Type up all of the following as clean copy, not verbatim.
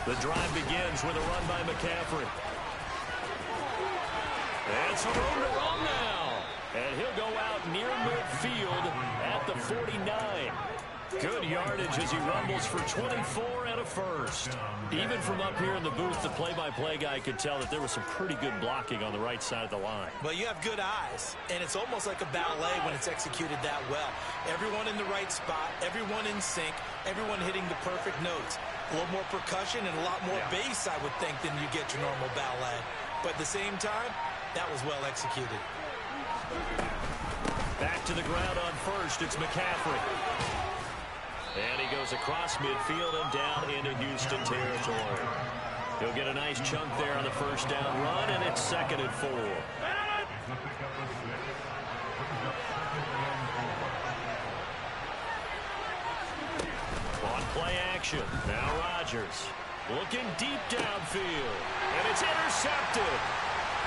The drive begins with a run by McCaffrey. And some room to run now. And he'll go out near midfield at the 49. Good yardage as he rumbles for 24 and a first. Even from up here in the booth, the play-by-play guy could tell that there was some pretty good blocking on the right side of the line. Well, you have good eyes, and it's almost like a ballet when it's executed that well. Everyone in the right spot, everyone in sync, everyone hitting the perfect notes. A little more percussion and a lot more bass, I would think, than you get your normal ballet. But at the same time, that was well executed. Back to the ground on first, it's McCaffrey. And he goes across midfield and down into Houston territory. He'll get a nice chunk there on the first down run, and it's 2nd and 4. On play action, now Rodgers. Looking deep downfield, and it's intercepted.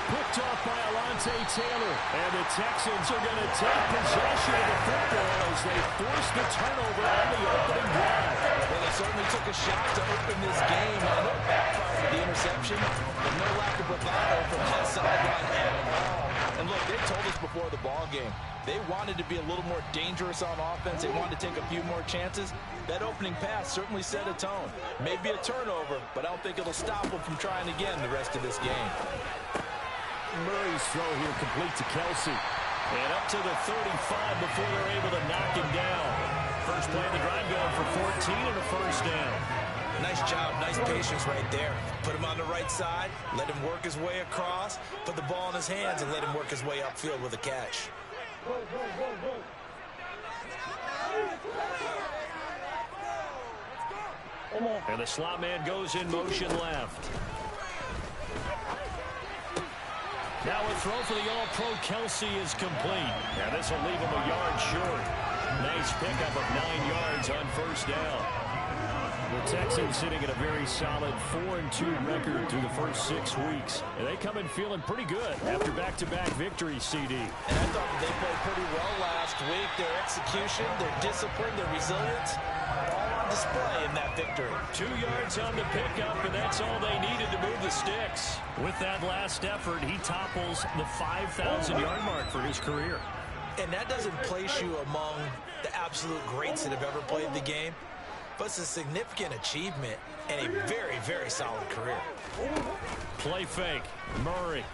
Picked off by Alontae Taylor. And the Texans are going to take possession of the football as they force the turnover on the opening drive. Well, they certainly took a shot to open this game, and it backfired with the interception. And no lack of bravado from that sideline at all. And look, they told us before the ball game, they wanted to be a little more dangerous on offense. They wanted to take a few more chances. That opening pass certainly set a tone. Maybe a turnover, but I don't think it'll stop them from trying again the rest of this game. Murray's throw here complete to Kelsey. And up to the 35 before they're able to knock him down. First play of the drive going for 14 and a first down. Nice job, nice patience right there. Put him on the right side, let him work his way across, put the ball in his hands, and let him work his way upfield with a catch. And the slot man goes in motion left. Now a throw for the All-Pro Kelsey is complete. Now this will leave him a yard short. Nice pickup of 9 yards on first down. The Texans sitting at a very solid 4-2 record through the first 6 weeks. And they come in feeling pretty good after back-to-back victories, CD. And I thought they played pretty well last week. Their execution, their discipline, their resilience, all on display in that victory. 2 yards on the pickup, and that's all they needed to move the sticks. With that last effort, he topples the 5,000-yard mark for his career. And that doesn't place you among the absolute greats that have ever played the game, but it's a significant achievement and a very, very solid career. Play fake, Murray.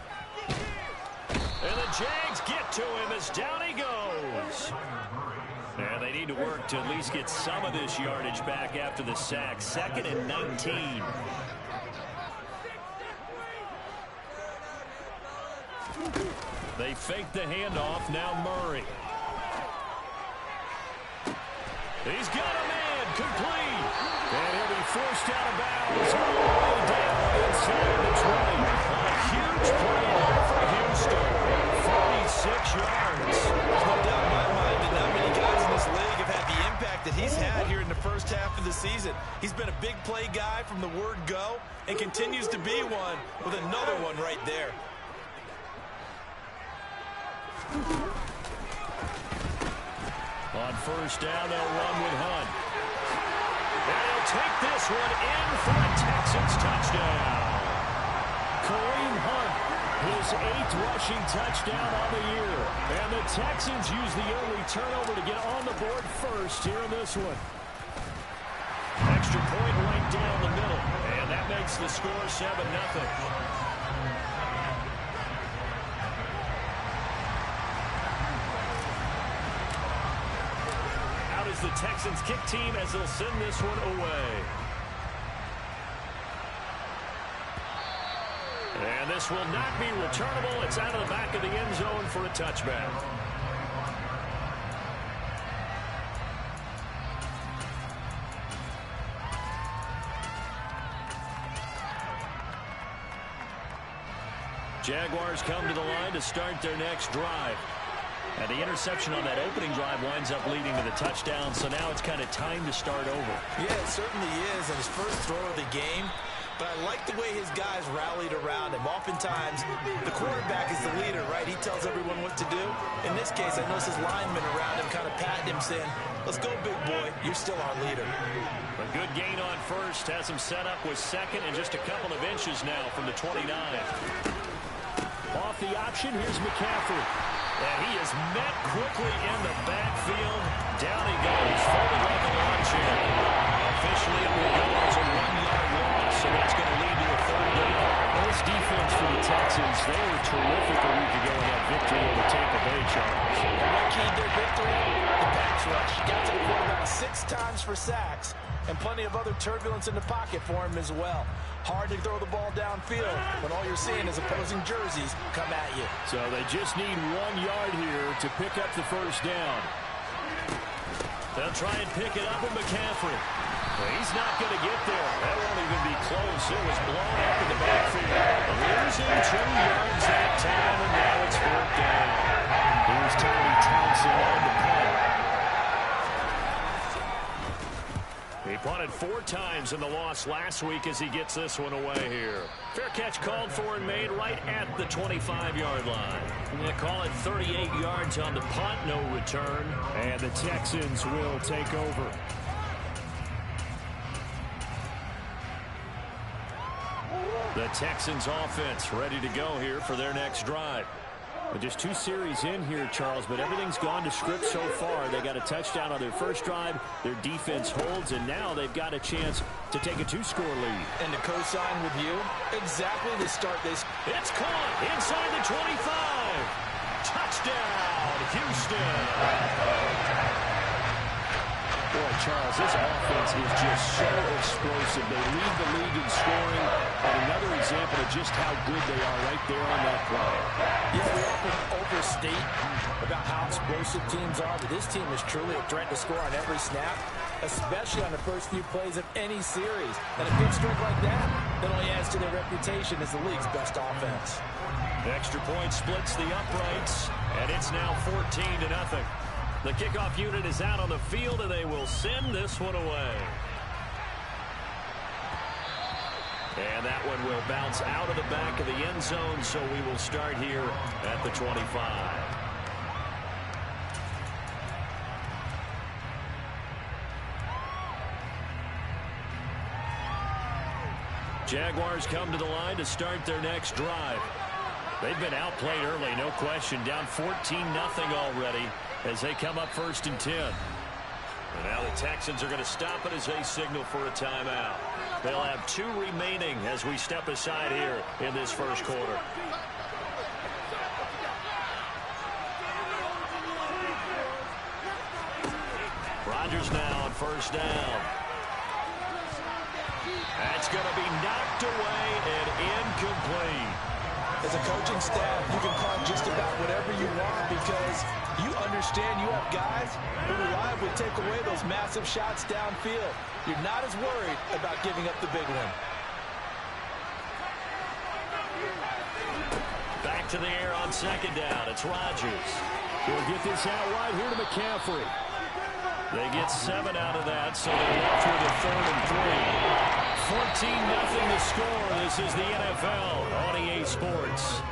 And the Jags get to him as down he goes. And they need to work to at least get some of this yardage back after the sack. 2nd and 19. They fake the handoff. Now Murray. He's got a man complete. And he'll be forced out of bounds all the way down inside the 20. A huge play for Houston. 46 yards. There's no doubt in my mind that not many guys in this league have had the impact that he's had here in the first half of the season. He's been a big play guy from the word go and continues to be one with another one right there. On first down, they'll run with Hunt. And he'll take this one in for a Texans touchdown. Kareem Hunt, his 8th rushing touchdown on the year. And the Texans use the early turnover to get on the board first here in this one. Extra point right down the middle. And that makes the score 7-0. The Texans kick team as they'll send this one away. And this will not be returnable. It's out of the back of the end zone for a touchback. Jaguars come to the line to start their next drive. And the interception on that opening drive winds up leading to the touchdown, so now it's kind of time to start over. Yeah, it certainly is. And his first throw of the game, but I like the way his guys rallied around him. Oftentimes, the quarterback is the leader, right? He tells everyone what to do. In this case, I noticed his linemen around him kind of patting him, saying, let's go, big boy. You're still our leader. A good gain on first. Has him set up with second and just a couple of inches now from the 29. Off the option, here's McCaffrey. And he is met quickly in the backfield. Down he goes, folded like a lawn chair. Officially, it will go as a 1-yard loss, so that's going to lead to a third down. Well, this defense for the Texans, they were terrific a week ago in that victory over Tampa Bay, Charles. And what keyed their victory? The pass rush. Got to the quarterback 6 times for sacks, and plenty of other turbulence in the pocket for him as well. Hard to throw the ball downfield when all you're seeing is opposing jerseys come at you. So they just need 1 yard here to pick up the first down. They'll try and pick it up with McCaffrey. Well, he's not going to get there. That won't even be close. It was blown up in the backfield. Losing 2 yards that time, and now it's 4th down. Here's Tommy Townsend on the punt. He punted 4 times in the loss last week as he gets this one away here. Fair catch called for and made right at the 25-yard line. They call it 38 yards on the punt, no return. And the Texans will take over. The Texans offense ready to go here for their next drive. But just 2 series in here, Charles, but everything's gone to script so far. They got a touchdown on their first drive. Their defense holds, and now they've got a chance to take a 2-score lead. And to co-sign with you, exactly the start this. It's caught inside the 25. Touchdown, Houston. Boy, Charles, this offense is just so explosive. They lead the league in scoring, and another example of just how good they are right there on that play. Yeah, we often overstate about how explosive teams are, but this team is truly a threat to score on every snap, especially on the first few plays of any series. And a big streak like that only adds to their reputation as the league's best offense. The extra point splits the uprights, and it's now 14-0. The kickoff unit is out on the field, and they will send this one away. And that one will bounce out of the back of the end zone, so we will start here at the 25. Jaguars come to the line to start their next drive. They've been outplayed early, no question. Down 14-0 already as they come up 1st and 10. And now the Texans are going to stop it as they signal for a timeout. They'll have 2 remaining as we step aside here in this first quarter. Rodgers now on 1st down. That's going to be knocked away and incomplete. As a coaching staff, you can call just about whatever you want because you understand you have guys who reliably take away those massive shots downfield. You're not as worried about giving up the big one. Back to the air on 2nd down. It's Rodgers. He'll get this out wide here to McCaffrey. They get 7 out of that, so they're left with a 3rd and 3. 14-0 to score. This is the NFL on EA Sports.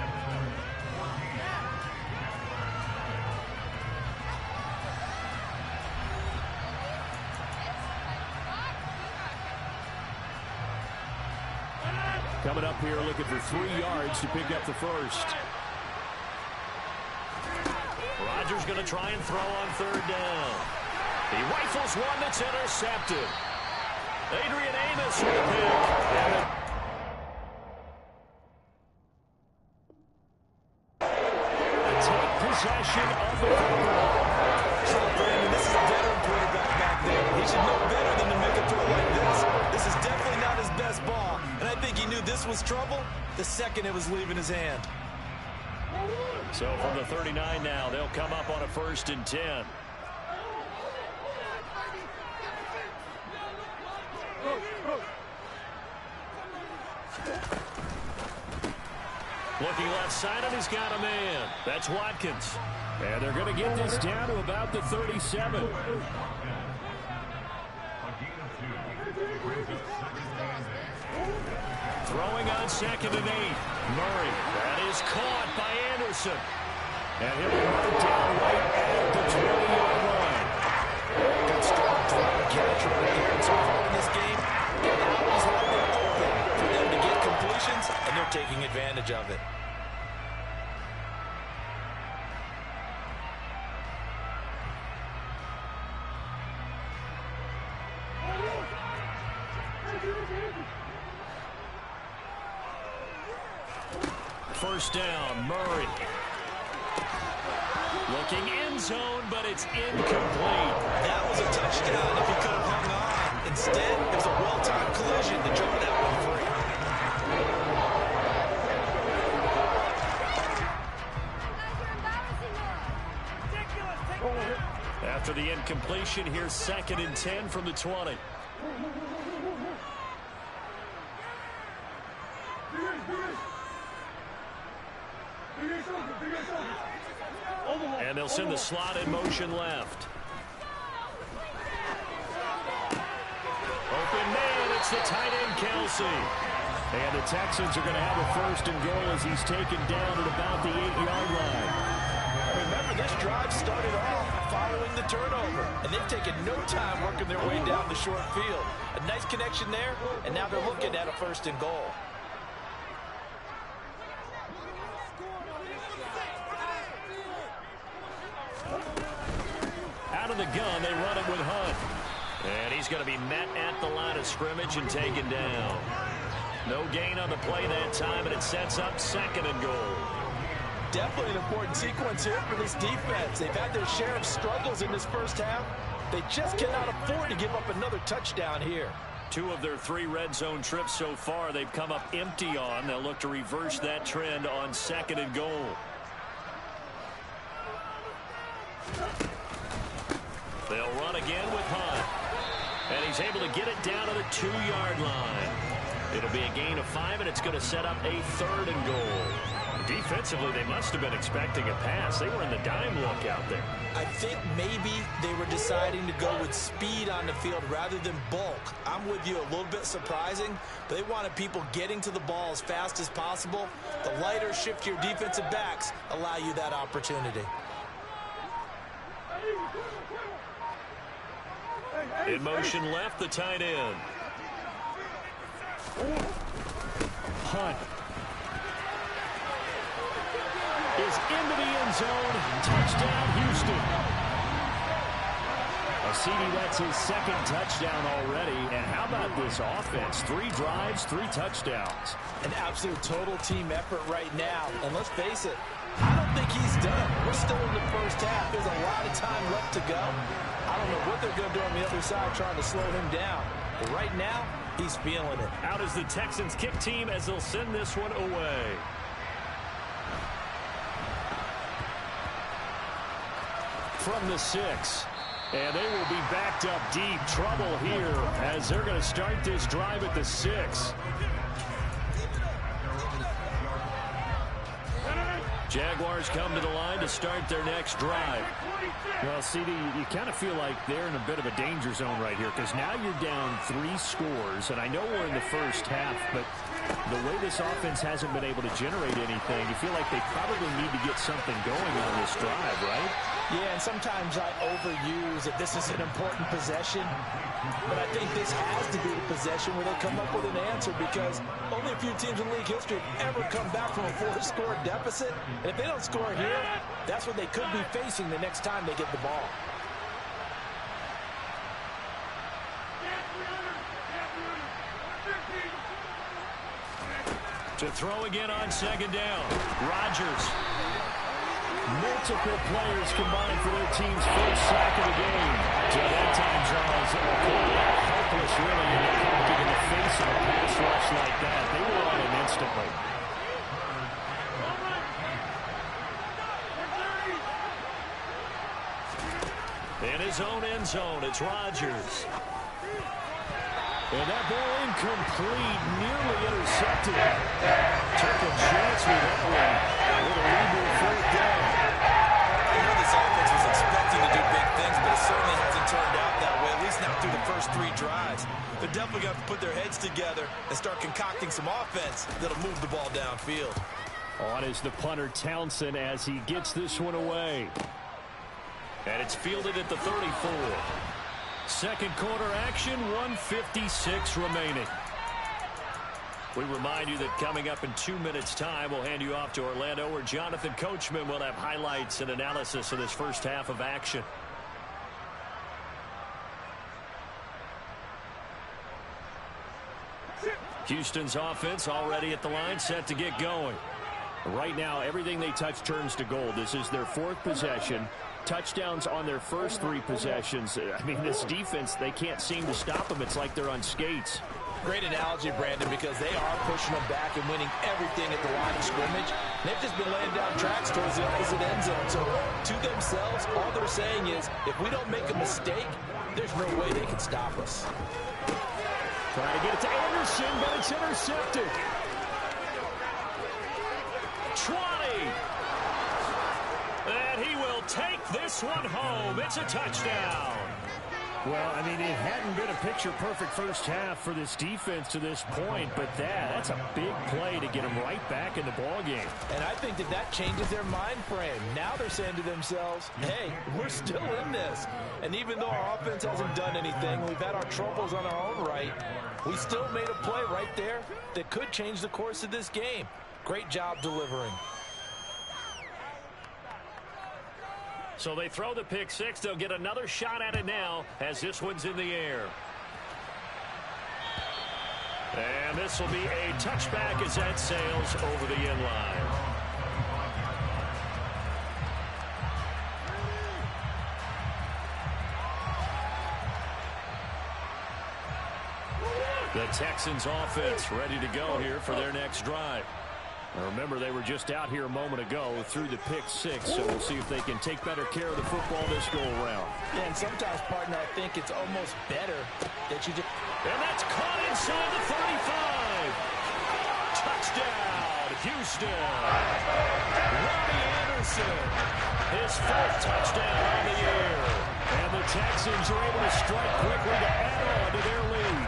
Coming up here looking for 3 yards to pick up the first. Rodgers going to try and throw on 3rd down. He rifles one that's intercepted. Adrian Amos with a pick. Take possession of the football. So, Brandon, this is a veteran quarterback back there. He should know better than to make a throw like this. This is definitely not his best ball, and I think he knew this was trouble the second it was leaving his hand. So from the 39 now, they'll come up on a 1st and 10. Looking left side, and he's got a man. That's Watkins. And they're going to get this down to about the 37. on 2nd and 8. Murray, that is caught by Anderson. And he'll run it down right at the 20-yard line. Good strong throw catch right there. And so far in this game, they always have it open for them to get completions, and they're taking advantage of it. First down, Murray. Looking end zone, but it's incomplete. That was a touchdown if he could have hung on. Instead, it was a well-timed collision to draw that one free. After the incompletion, here's 2nd and 10 from the 20. And they'll send the slot in motion left. Open man, it's the tight end, Kelsey. And the Texans are going to have a 1st and goal as he's taken down at about the 8-yard line. Remember, this drive started off following the turnover, and they've taken no time working their way down the short field. A nice connection there, and now they're looking at a 1st and goal. Out of the gun, they run it with Hunt. And he's going to be met at the line of scrimmage and taken down. No gain on the play that time, and it sets up 2nd and goal. Definitely an important sequence here for this defense. They've had their share of struggles in this first half. They just cannot afford to give up another touchdown here. 2 of their 3 red zone trips so far they've come up empty on. They'll look to reverse that trend on 2nd and goal. They'll run again with Hunt. And he's able to get it down to the 2-yard line. It'll be a gain of 5, and it's going to set up a 3rd and goal. Defensively, they must have been expecting a pass. They were in the dime look out there. I think maybe they were deciding to go with speed on the field rather than bulk. I'm with you, a little bit surprising, but they wanted people getting to the ball as fast as possible. The lighter, shiftier defensive backs allow you that opportunity. In motion left, the tight end. Hunt is into the end zone. Touchdown, Houston. CD, that's his 2nd touchdown already. And how about this offense? 3 drives, 3 touchdowns. An absolute total team effort right now. And let's face it, I don't think he's done. We're still in the first half. There's a lot of time left to go. I don't know what they're going to do on the other side trying to slow him down. But right now, he's feeling it. Out is the Texans kick team as they'll send this one away. From the 6. And they will be backed up deep. Trouble here as they're going to start this drive at the 6. Jaguars come to the line to start their next drive. Well, CD, you kind of feel like they're in a bit of a danger zone right here because now you're down 3 scores, and I know we're in the first half, but the way this offense hasn't been able to generate anything, you feel like they probably need to get something going on this drive, right? Yeah, and sometimes I overuse that this is an important possession, but I think this has to be the possession where they come up with an answer because only a few teams in league history have ever come back from a 4-score deficit, and if they don't score here, that's what they could be facing the next time they get the ball. To throw again on 2nd down. Rodgers. Multiple players combined for their team's first sack of the game. So that time, Charles, helpless really, and they couldn't get in the face of a pass rush like that. They were on him instantly. In his own end zone, it's Rodgers. And that ball incomplete, nearly intercepted. Took a chance with that one. With a legal 4th down. I know this offense was expecting to do big things, but it certainly hasn't turned out that way, at least now through the first 3 drives. They're definitely going to have to put their heads together and start concocting some offense that'll move the ball downfield. On is the punter Townsend as he gets this one away. And it's fielded at the 34. Second quarter action, 1:56 remaining. We remind you that coming up in 2 minutes' time, we'll hand you off to Orlando, where Jonathan Coachman will have highlights and analysis of this first half of action. Houston's offense already at the line, set to get going. Right now, everything they touch turns to gold. This is their 4th possession. Touchdowns on their first 3 possessions. I mean, this defense, they can't seem to stop them. It's like they're on skates. Great analogy, Brandon, because they are pushing them back and winning everything at the line of scrimmage. They've just been laying down tracks towards the opposite end zone. So to themselves, all they're saying is, if we don't make a mistake, there's no way they can stop us. Trying to get it to Anderson, but it's intercepted. 20. And he will take this one home. It's a touchdown. Well, I mean, it hadn't been a picture-perfect first half for this defense to this point, but that's a big play to get them right back in the ballgame. And I think that changes their mind frame. Now they're saying to themselves, hey, we're still in this. And even though our offense hasn't done anything, we've had our troubles on our own right, we still made a play right there that could change the course of this game. Great job delivering. So they throw the pick 6. They'll get another shot at it now as this one's in the air. And this will be a touchback as that sails over the end line. The Texans offense ready to go here for their next drive. Now remember, they were just out here a moment ago through the pick 6, so we'll see if they can take better care of the football this go-around. Yeah, and sometimes, partner, I think it's almost better that you just... And that's caught inside the 35. Touchdown, Houston. Robbie Anderson, his 4th touchdown on the year. And the Texans are able to strike quickly to add on to their lead.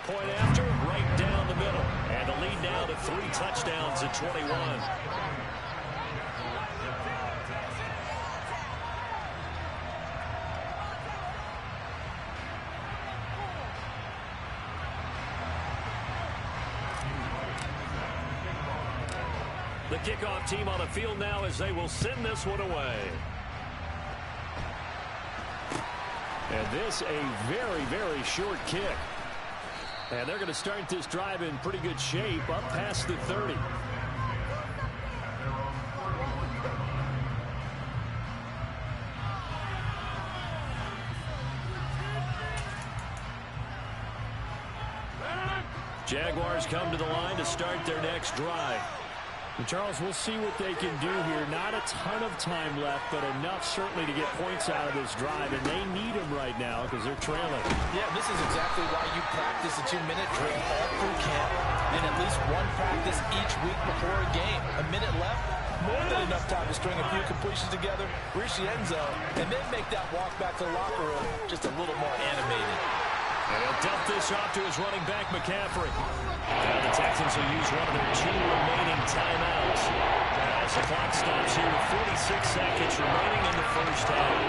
Point after, right down the middle. And the lead now to 3 touchdowns at 21. The kickoff team on the field now as they will send this one away. And this a very, very short kick. And they're going to start this drive in pretty good shape up past the 30. Jaguars come to the line to start their next drive. And Charles, we'll see what they can do here. Not a ton of time left, but enough certainly to get points out of this drive. And they need them right now because they're trailing. Yeah, this is exactly why you practice a 2-minute drill all through camp and at least one practice each week before a game. A minute left, more than enough time to string a few completions together, reach the end zone, and then make that walk back to the locker room just a little more animated. And he'll dump this off to his running back, McCaffrey. Now the Texans will use one of their 2 remaining timeouts. As the clock stops here with 46 seconds remaining in the first half.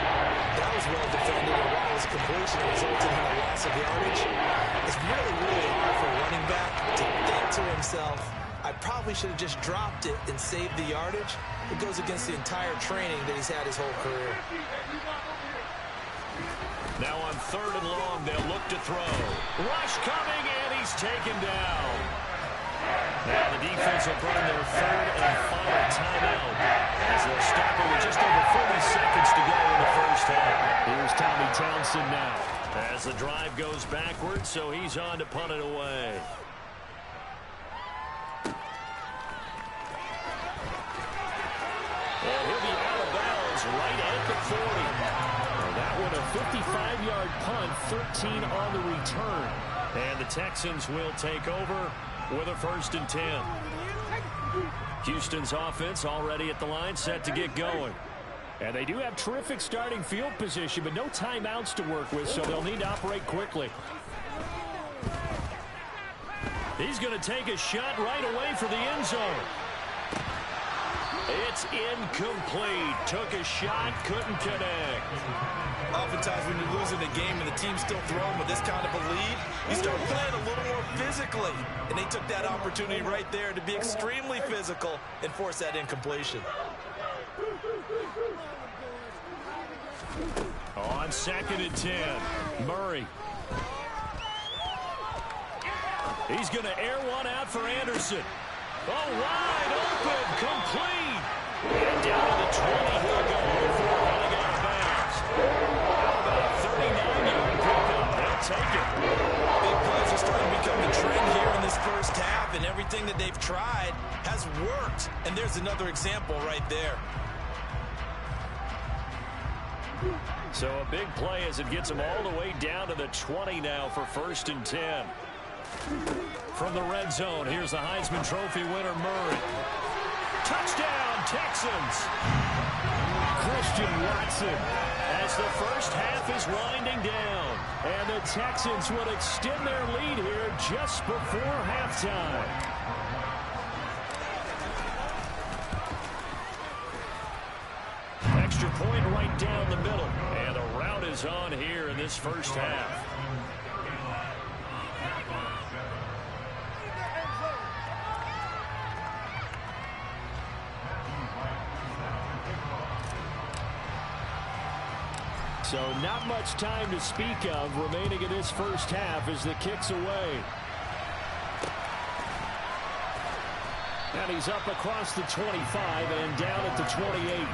That was well defended, and while his completion resulted in a loss of yardage, it's really, really hard for a running back to think to himself, I probably should have just dropped it and saved the yardage. It goes against the entire training that he's had his whole career. Now on 3rd and long, they'll look to throw. Rush coming, and he's taken down. Now the defense will burn their 3rd and final timeout as they'll stop it with just over 40 seconds to go in the first half. Here's Tommy Townsend now as the drive goes backwards, so he's on to punt it away. And he'll be out of bounds right at the 40. That one a 55-yard punt, 13 on the return. And the Texans will take over with a 1st and 10. Houston's offense already at the line, set to get going. And they do have terrific starting field position, but no timeouts to work with, so they'll need to operate quickly. He's going to take a shot right away for the end zone. It's incomplete. Took a shot, couldn't connect. Oftentimes when you're losing a game and the team's still throwing with this kind of a lead, you start playing a little more physically. And they took that opportunity right there to be extremely physical and force that incompletion. On 2nd and 10, Murray. He's going to air one out for Anderson. Oh, wide open, complete. And down to the 20 he'll go before running out of bounds. How about a 39-yard pickup? They'll take it. Big plays are starting to become the trend here in this first half, and everything that they've tried has worked. And there's another example right there. So a big play as it gets them all the way down to the 20 now for 1st and 10. From the red zone, here's the Heisman Trophy winner, Murray. Touchdown, Texans! Christian Watson. As the first half is winding down. And the Texans will extend their lead here just before halftime. Extra point right down the middle. And a rout is on here in this first half. So not much time to speak of remaining in this first half as the kick's away. And he's up across the 25 and down at the 28.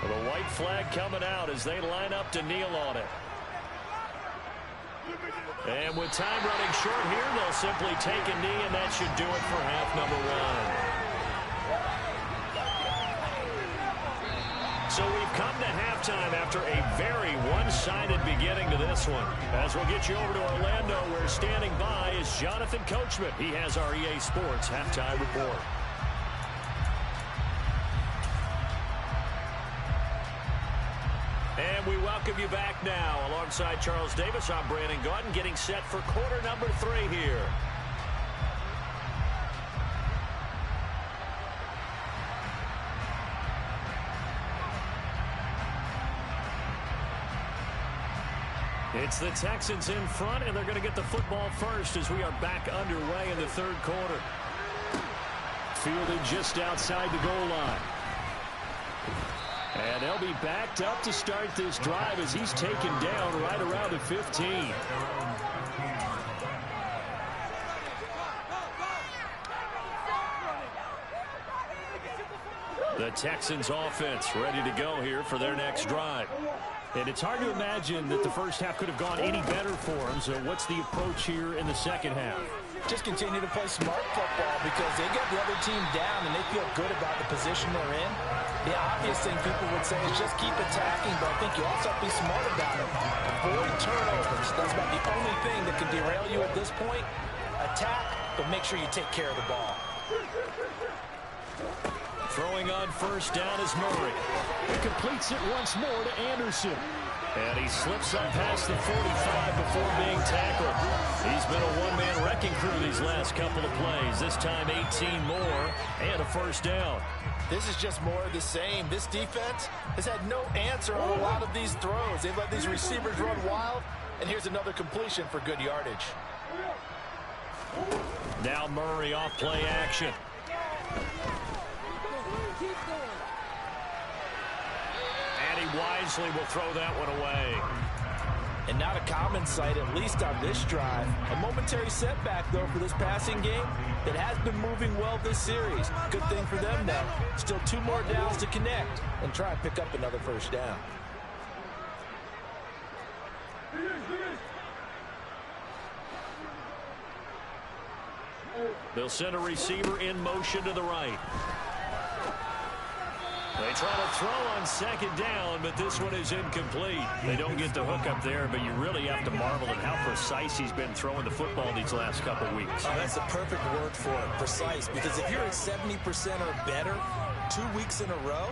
The white flag coming out as they line up to kneel on it. And with time running short here, they'll simply take a knee, and that should do it for half number 1. So we've come to halftime after a very one-sided beginning to this one. As we'll get you over to Orlando, where standing by is Jonathan Coachman. He has our EA Sports halftime report. And we welcome you back now. Alongside Charles Davis, I'm Brandon Gaudin, getting set for quarter number 3 here. It's the Texans in front, and they're going to get the football first as we are back underway in the third quarter. Fielded just outside the goal line. And they'll be backed up to start this drive as he's taken down right around the 15. The Texans offense ready to go here for their next drive. And it's hard to imagine that the first half could have gone any better for them. So what's the approach here in the second half? Just continue to play smart football because they get the other team down and they feel good about the position they're in. The obvious thing people would say is just keep attacking, but I think you also have to be smart about it. Avoid turnovers. That's about the only thing that can derail you at this point. Attack, but make sure you take care of the ball. Throwing on first down is Murray. He completes it once more to Anderson. And he slips up past the 45 before being tackled. He's been a one-man wrecking crew these last couple of plays. This time 18 more and a first down. This is just more of the same. This defense has had no answer on a lot of these throws. They've let these receivers run wild, and here's another completion for good yardage. Now Murray off play action. And he wisely will throw that one away. And not a common sight, at least on this drive. A momentary setback, though, for this passing game that has been moving well this series. Good thing for them, though. Still 2 more downs to connect and try and pick up another first down. They'll send a receiver in motion to the right. They try to throw on second down, but this one is incomplete. They don't get the hook up there, but you really have to marvel at how precise he's been throwing the football these last couple weeks. Oh, that's the perfect word for it, precise, because if you're at 70% or better 2 weeks in a row,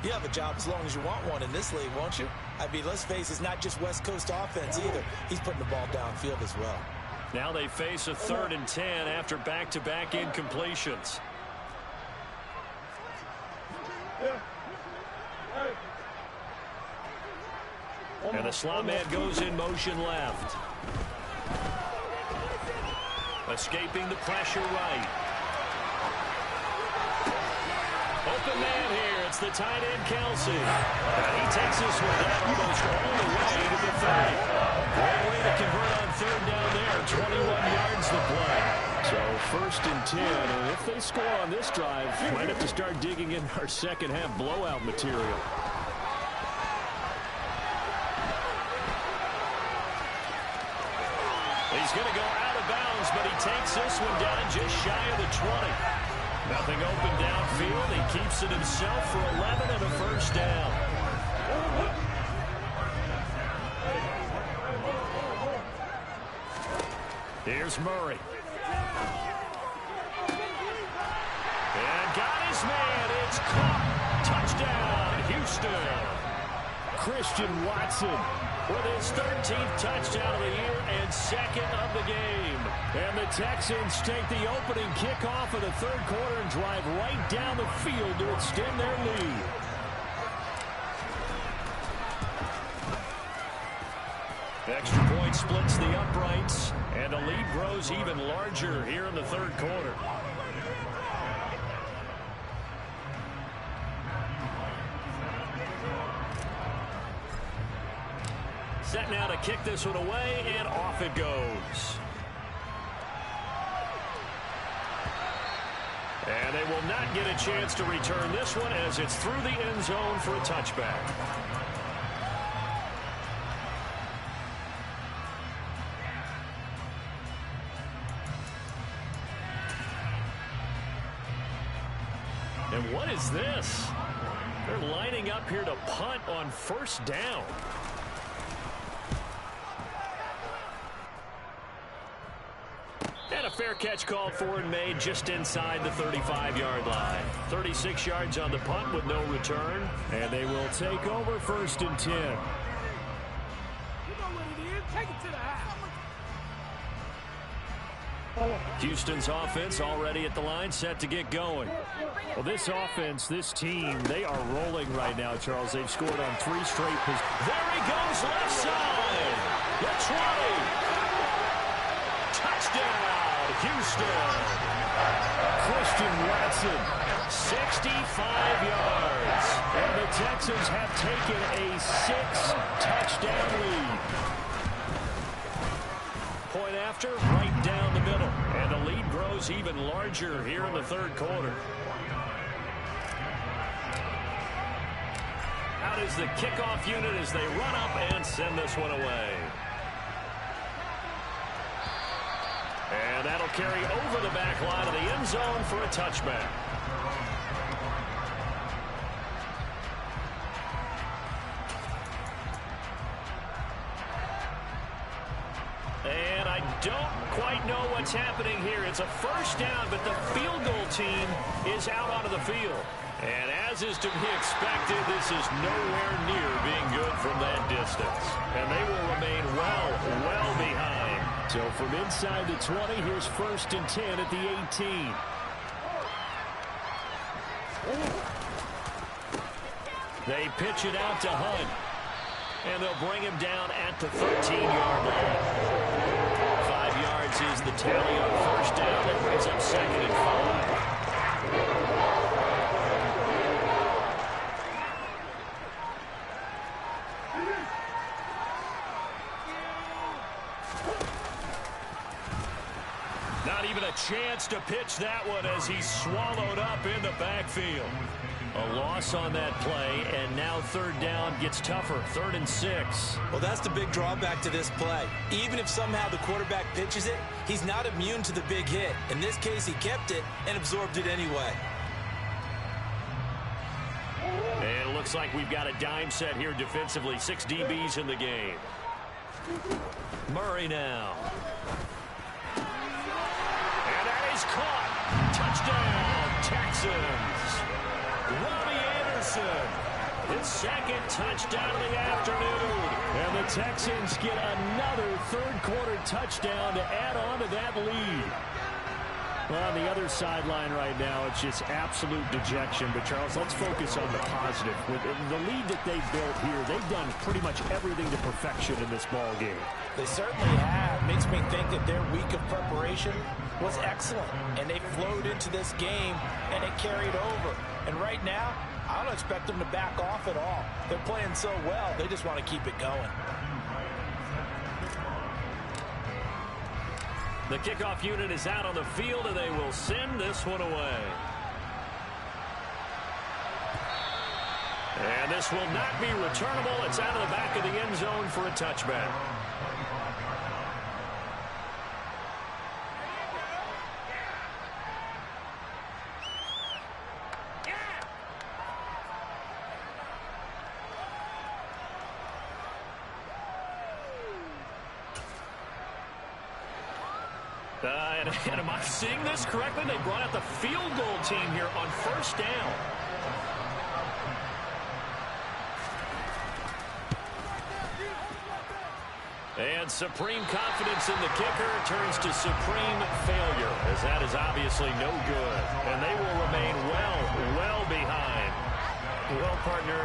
you have a job as long as you want one in this league, won't you? I mean, let's face it, it's not just West Coast offense either. He's putting the ball downfield as well. Now they face a 3rd and 10 after back-to-back incompletions. And the slot man goes in motion left. Escaping the pressure right. Open man here. It's the tight end, Kelsey. And he takes this one down almost all the way to the 30. Great way to convert on 3rd down there. 21 yards to play. So 1st and 10, and if they score on this drive, might have to start digging in our second half blowout material. He's going to go out of bounds, but he takes this one down just shy of the 20. Nothing open downfield. He keeps it himself for 11 and a 1st down. Here's Murray. And got his man. It's caught. Touchdown, Houston. Christian Watson with his 13th touchdown of the year and 2nd of the game. And the Texans take the opening kickoff of the 3rd quarter and drive right down the field to extend their lead. Extra point splits the uprights, and the lead grows even larger here in the 3rd quarter. Set now to kick this one away, and off it goes. And they will not get a chance to return this one as it's through the end zone for a touchback. And what is this? They're lining up here to punt on 1st down. And a fair catch called for and made just inside the 35-yard line. 36 yards on the punt with no return. And they will take over 1st and 10. You know what it is. Take it to the house. Houston's offense already at the line, set to get going. Well, this offense, this team, they are rolling right now, Charles. They've scored on 3 straight positions. There he goes, left side. The 20. Touchdown, Houston. Christian Watson, 65 yards. and the Texans have taken a 6-touchdown lead. Point after, right down the middle. And the lead grows even larger here in the 3rd quarter. Out is the kickoff unit as they run up and send this one away. And that'll carry over the back line of the end zone for a touchback. And I don't quite know what's happening here. It's a 1st down, but the field goal team is out onto the field. And as is to be expected, this is nowhere near being good from that distance. And they will remain well behind. So from inside the 20, here's 1st and 10 at the 18. They pitch it out to Hunt. And they'll bring him down at the 13-yard line. 5 yards is the tally on 1st down. That brings up 2nd and 5. Not even a chance to pitch that one as he's swallowed up in the backfield. A loss on that play, and now 3rd down gets tougher. 3rd and 6. Well, that's the big drawback to this play. Even if somehow the quarterback pitches it, he's not immune to the big hit. In this case, he kept it and absorbed it anyway. looks like we've got a dime set here defensively. 6 DBs in the game. Murray now. And that is caught. Touchdown, Texans. Robbie Anderson. His second touchdown of the afternoon. And the Texans get another third-quarter touchdown to add on to that lead. Well, on the other sideline right now, it's just absolute dejection. But, Charles, let's focus on the positive. With the lead that they built here, they've done pretty much everything to perfection in this ball game. They certainly have. Makes me think that their week of preparation was excellent. And they flowed into this game, and it carried over. And right now, I don't expect them to back off at all. They're playing so well, they just want to keep it going. The kickoff unit is out on the field, and they will send this one away. And this will not be returnable. It's out of the back of the end zone for a touchback. And am I seeing this correctly? They brought out the field goal team here on first down. And supreme confidence in the kicker turns to supreme failure, as that is obviously no good. And they will remain well behind. Well, partner,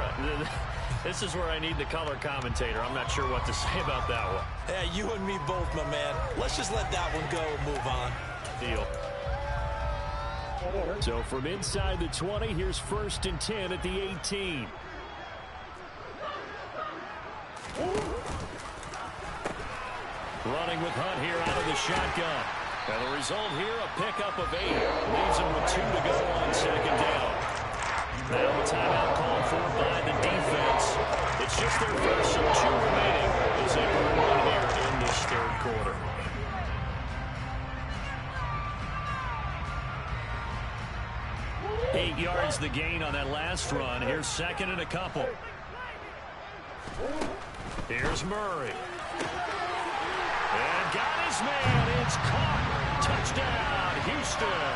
this is where I need the color commentator. I'm not sure what to say about that one. Yeah, you and me both, my man. Let's just let that one go and move on. Deal. So from inside the 20, here's 1st and 10 at the 18. Running with Hunt here out of the shotgun. And the result here, a pickup of 8. Leaves him with 2 to go on second down. Now a timeout called for by the defense. It's just their first and 2 remaining as they burn one here in this third quarter. Eight yards the gain on that last run. Here's second and a couple. Here's Murray. And got his man. It's caught. Touchdown, Houston.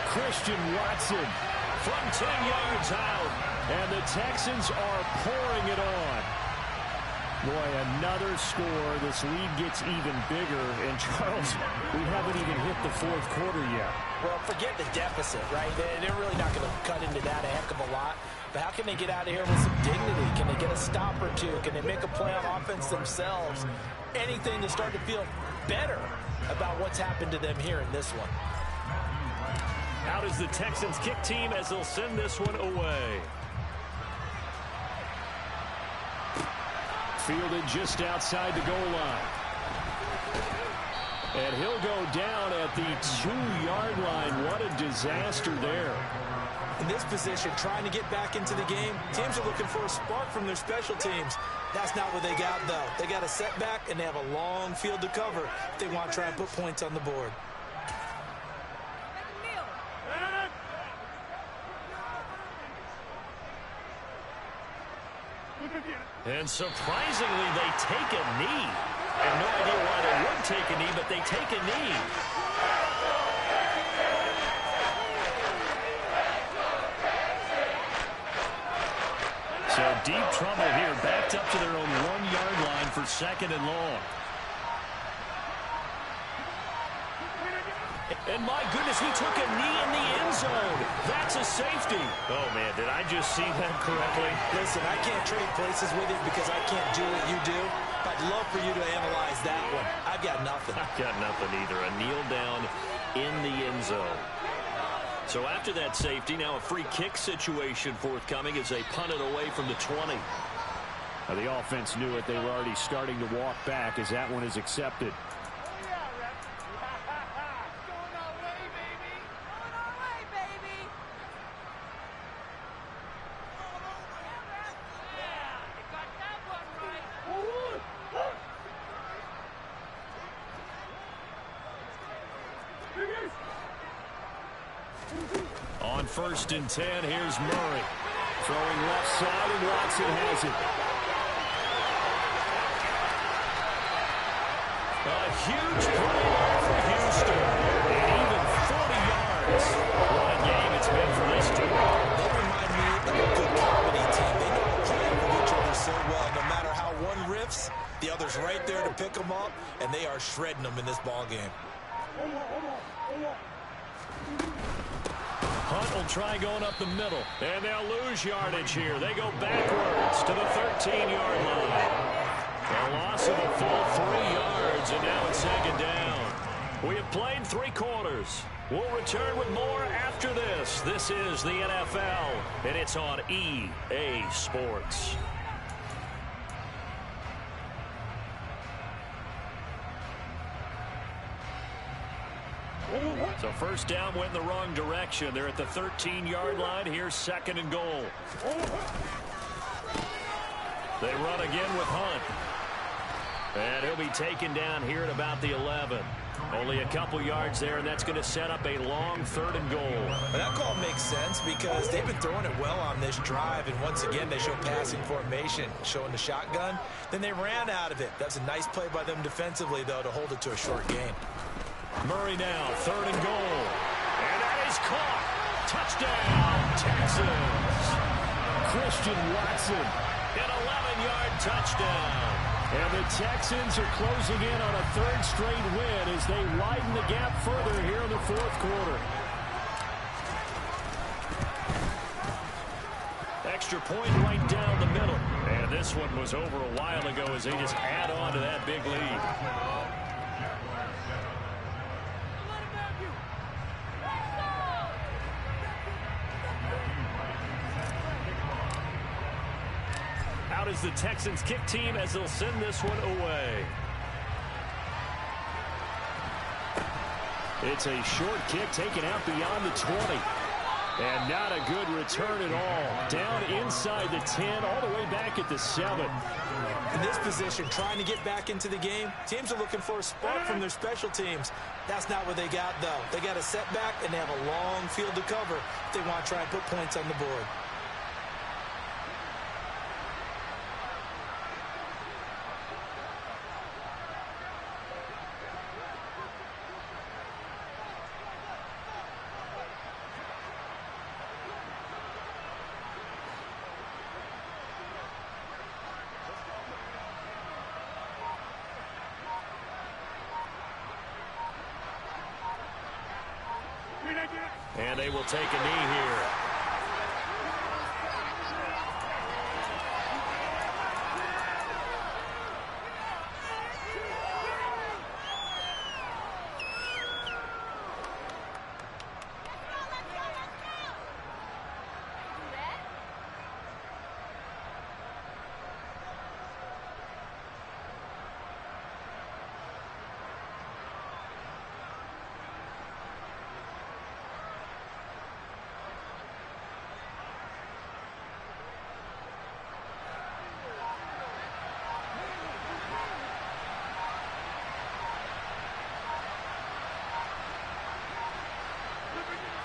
Christian Watson from 10 yards out. And the Texans are pouring it on. Boy, another score. This lead gets even bigger. And, Charles, we haven't even hit the fourth quarter yet. Well, forget the deficit, right? They're really not going to cut into that a heck of a lot. But how can they get out of here with some dignity? Can they get a stop or two? Can they make a play on offense themselves? Anything to start to feel better about what's happened to them here in this one. Out is the Texans kick team as they'll send this one away. Fielded just outside the goal line. And he'll go down at the 2-yard line. What a disaster there. In this position, trying to get back into the game, teams are looking for a spark from their special teams. That's not what they got, though. They got a setback, and they have a long field to cover if they want to try and put points on the board. And surprisingly, they take a knee. I have no idea why they would take a knee, but they take a knee. So deep trouble here, backed up to their own 1-yard line for second and long. And my goodness, he took a knee in the end zone. That's a safety. Oh, man, did I just see that correctly? Listen, I can't trade places with you because I can't do what you do. I'd love for you to analyze that one. I've got nothing. I've got nothing either. A kneel down in the end zone. So after that safety, now a free kick situation forthcoming as they punt it away from the 20. Now the offense knew it. They were already starting to walk back as that one is accepted. On 1st and 10, here's Murray. Throwing left side, and Watson has it. A huge play there for Houston. And even 40 yards. What a game it's been for this team. They remind me of a good comedy team. They know how to play with each other so well. No matter how one riffs, the other's right there to pick them up, and they are shredding them in this ball game. Hunt will try going up the middle. And they'll lose yardage here. They go backwards to the 13-yard line. A loss of a full 3 yards, and now it's second down. We have played 3 quarters. We'll return with more after this. This is the NFL, and it's on EA Sports. So first down went in the wrong direction. They're at the 13-yard line. Here's second and goal. They run again with Hunt. And he'll be taken down here at about the 11. Only a couple yards there, and that's going to set up a long third and goal. Well, that call makes sense because they've been throwing it well on this drive, and once again they show passing formation, showing the shotgun. Then they ran out of it. That's a nice play by them defensively, though, to hold it to a short gain. Murray now, third and goal. And that is caught. Touchdown, Texans. Christian Watson. An 11-yard touchdown. And the Texans are closing in on a third straight win as they widen the gap further here in the fourth quarter. Extra point right down the middle. And this one was over a while ago as they just add on to that big lead. Out is the Texans kick team as they'll send this one away. It's a short kick taken out beyond the 20. And not a good return at all. Down inside the 10, all the way back at the 7. In this position, trying to get back into the game, teams are looking for a spark from their special teams. That's not what they got, though. They got a setback, and they have a long field to cover if they want to try and put points on the board. And they will take a knee here.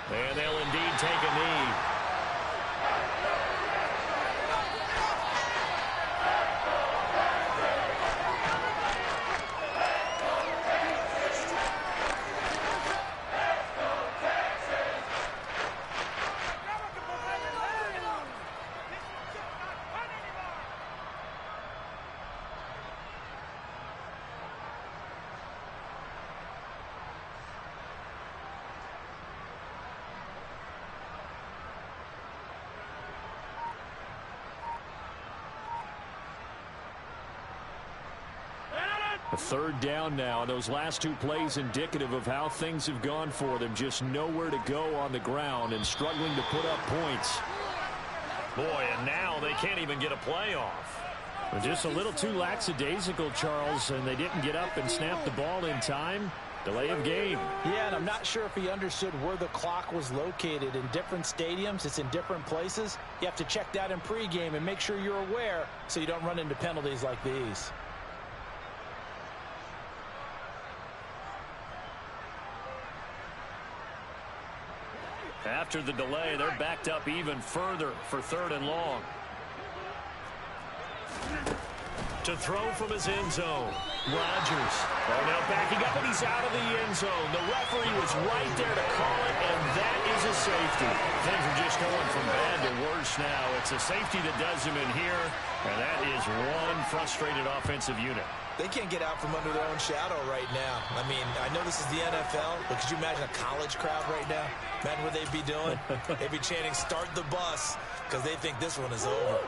And they'll indeed take a knee. A third down now, and those last 2 plays indicative of how things have gone for them. Just nowhere to go on the ground and struggling to put up points. Boy, and now they can't even get a play off. Just a little too lackadaisical, Charles, and they didn't get up and snap the ball in time. Delay of game. Yeah, and I'm not sure if he understood where the clock was located. In different stadiums, it's in different places. You have to check that in pregame and make sure you're aware so you don't run into penalties like these. after the delay. They're backed up even further for 3rd and long. To throw from his end zone. Rodgers. Oh, now backing up, and he's out of the end zone. The referee was right there to call it, and that is a safety. Things are just going from bad to worse now. It's a safety that does him in here, and that is one frustrated offensive unit. They can't get out from under their own shadow right now. I mean, I know this is the NFL, but could you imagine a college crowd right now? Imagine what they'd be doing. They'd be chanting, "Start the bus," because they think this one is over.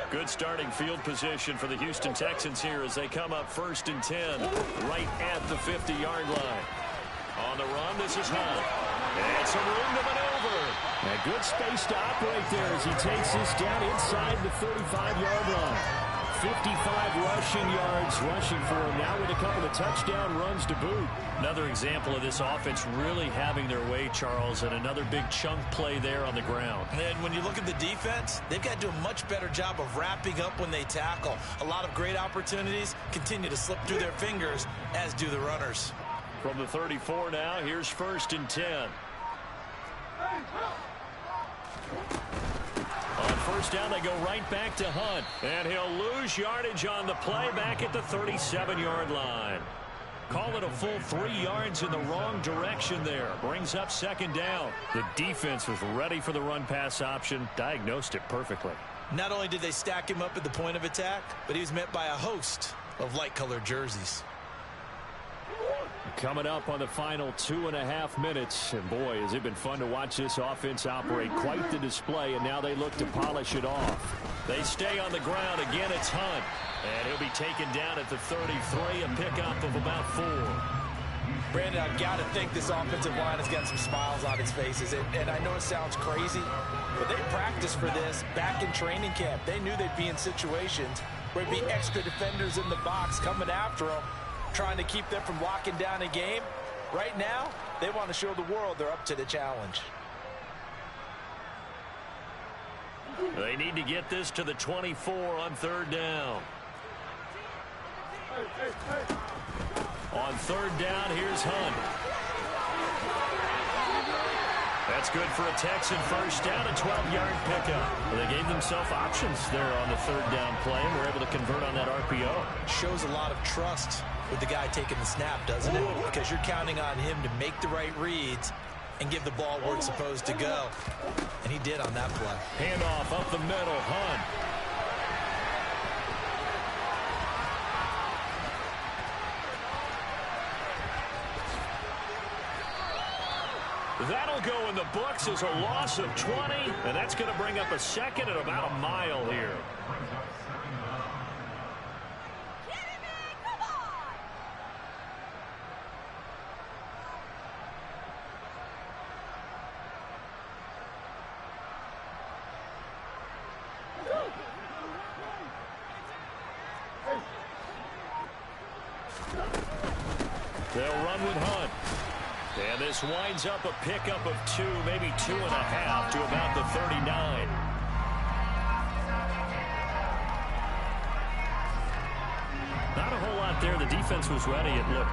Good starting field position for the Houston Texans here as they come up 1st and 10, right at the 50-yard line. On the run, this is Hunt. And some room to maneuver. A good space to operate there as he takes this down inside the 35-yard line. 55 rushing yards rushing for him now with a couple of touchdown runs to boot. Another example of this offense really having their way, Charles, and another big chunk play there on the ground. And when you look at the defense, they've got to do a much better job of wrapping up when they tackle. A lot of great opportunities continue to slip through their fingers, as do the runners. From the 34 now, here's 1st and 10. On 1st down, they go right back to Hunt. And he'll lose yardage on the play back at the 37-yard line. Call it a full 3 yards in the wrong direction there. Brings up 2nd down. The defense was ready for the run-pass option, diagnosed it perfectly. Not only did they stack him up at the point of attack, but he was met by a host of light-colored jerseys. Coming up on the final 2.5 minutes. And boy, has it been fun to watch this offense operate. Quite the display, and now they look to polish it off. They stay on the ground. Again, it's Hunt. And he'll be taken down at the 33, a pickup of about 4. Brandon, I've got to think this offensive line has got some smiles on its faces. And I know it sounds crazy, but they practiced for this back in training camp. They knew they'd be in situations where there'd be extra defenders in the box coming after them, trying to keep them from locking down a game. Right now, they want to show the world they're up to the challenge. They need to get this to the 24 on 3rd down. On 3rd down, here's Hunt. That's good for a Texan 1st down, a 12-yard pickup. Well, they gave themselves options there on the 3rd down play and were able to convert on that RPO. Shows a lot of trust with the guy taking the snap, doesn't it? Because you're counting on him to make the right reads and give the ball where it's supposed to go. And he did on that play. Handoff up the middle, Hunt. That'll go in the books as a loss of 20, and that's going to bring up a 2nd at about a mile here. They'll run with Hunt. And this winds up a pickup of 2, maybe 2.5 to about the 39. Not a whole lot there. The defense was ready. It looked